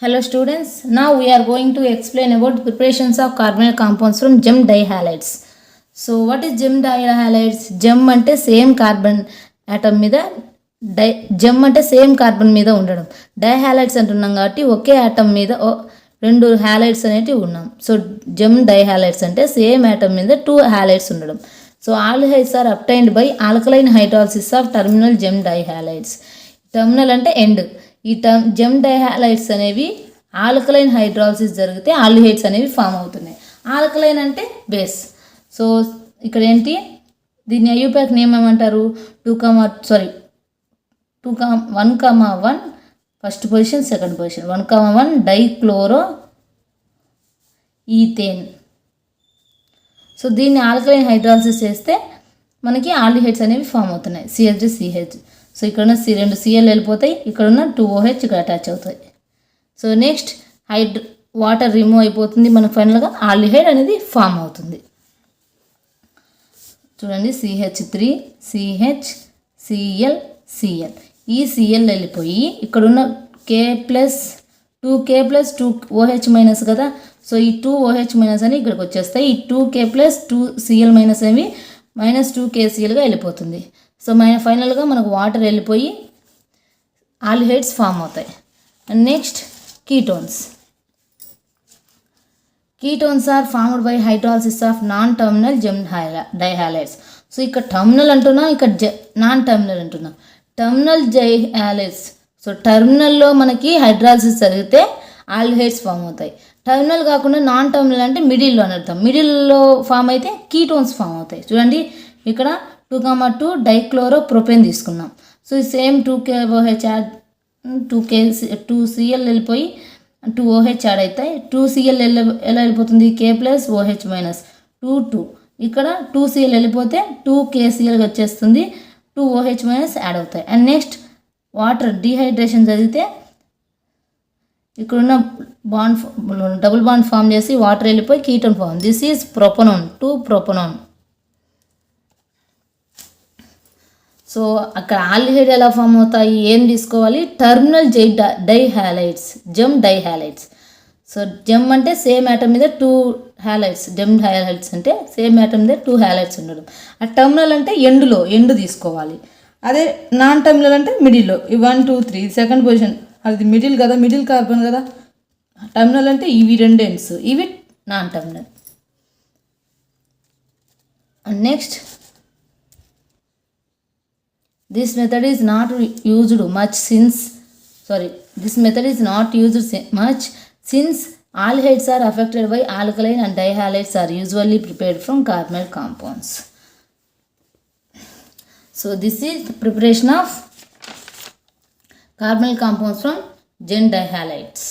Hello students, now we are going to explain about preparations of carbonyl compounds from gem dihalides. So what is gem dihalides? Gem ante same carbon atom మీద gem ante same carbon మీద ఉండడం. Dihalides అంటున్నాం కాబట్టి ఒకే atom మీద రెండు halides అనేటివి ఉన్నాం. So gem dihalides అంటే same atom మీద two halides ఉండడం. So aldehydes are obtained by alkaline hydrolysis of terminal gem dihalides. Terminal అంటే ఎండ్. ఈ జెమ్ డైహాలైడ్స్ అనేవి ఆల్కలైన్ హైడ్రాలసిస్ జరిగితే ఆల్డిహైడ్స్ అనేవి ఫామ్ అవుతున్నాయి. ఆల్కలైన్ అంటే బేస్. సో ఇక్కడ ఏంటి, దీన్ని ఐయుపాక్ నేమ్ ఏమంటారు? 1,1 first position, second position, 1,1 dichloro ethane. So దీన్ని ఆల్కలైన్ హైడ్రాలసిస్ చేస్తే మనకి ఆల్డిహైడ్స్ అనేవి ఫామ్ అవుతున్నాయి, CH3CH. సో ఇక్కడున్న రెండు Cl వెళ్ళిపోతాయి, ఇక్కడున్న 2OH ఇక్కడ అటాచ్ అవుతాయి. సో నెక్స్ట్ వాటర్ రిమూవ్ అయిపోతుంది, మనకు ఫైనల్గా ఆల్డిహైడ్ అనేది ఫామ్ అవుతుంది. చూడండి, CH3 CH Cl Cl. ఈ Cl వెళ్ళిపోయి ఇక్కడున్న K+2OH మైనస్ కదా. సో ఈ 2OH మైనస్ అని ఇక్కడికి వచ్చేస్తాయి. ఈ 2K+2Cl మైనస్ అనేవి -2KClగా వెళ్ళిపోతుంది. సో ఫైనల్గా మనకు వాటర్ వెళ్ళిపోయి ఆల్డిహైడ్స్ ఫామ్ అవుతాయి. And next ketones. Ketones are formed by hydrolysis of non terminal gem dihalides. So ఇక్కడ టర్మినల్ అంటున్నాం, ఇక్కడ నాన్ టర్మినల్ అంటున్నాం. టర్మినల్ డైహాలైడ్స్, సో టర్మినల్లో మనకి హైడ్రాలసిస్ జరిగితే ఆల్డిహైడ్స్ ఫామ్ అవుతాయి. టర్మినల్ కాకుండా నాన్ టర్మినల్ అంటే మిడిల్లో అని అర్థం. మిడిల్లో ఫామ్ అయితే కీటోన్స్ ఫామ్ అవుతాయి. చూడండి, ఇక్కడ 2,2 డైక్లోరో ప్రొపేన్ తీసుకున్నాం. సో ఈ సేమ్ 2KOH యాడ్ 2Cl వెళ్ళిపోయి 2OH యాడ్ అవుతాయి. 2Cl ఎలా వెళ్ళిపోతుంది? K+OH మైనస్ 2 ఇక్కడ 2Cl వెళ్ళిపోతే 2KCl వచ్చేస్తుంది, 2OH మైనస్ యాడ్ అవుతాయి. అండ్ నెక్స్ట్ వాటర్ డీహైడ్రేషన్ జరిగితే ఇక్కడున్న డబుల్ బాండ్ ఫామ్ చేసి వాటర్ వెళ్ళిపోయి ketone form. This is propanone, 2 propanone. So అక్కడ ఆల్డిహైడ్ ఎలా ఫామ్ అవుతాయి, ఏం తీసుకోవాలి? Terminal dihalides, gem dihalides. So gem అంటే సేమ్ యాటమ్ మీద 2 హాలైడ్స్. జెమ్ డైహాలైడ్స్ అంటే సేమ్ యాటమ్ మీద 2 హాలైడ్స్ ఉండడం. ఆ టర్మినల్ అంటే ఎండ్ తీసుకోవాలి. అదే నాన్ టర్మినల్ అంటే మిడిల్లో. 1 2 3 సెకండ్ పొజిషన్, అది మిడిల్ కదా, మిడిల్ కార్బన్ కదా. టర్మినల్ అంటే ఇవి రెండు ఎండ్స్, ఇవి non terminal. And next, this method is not used much since aldehydes are affected by alkaline and dihalides are usually prepared from carbonyl compounds. So this is the preparation of carbonyl compounds from gem dihalides.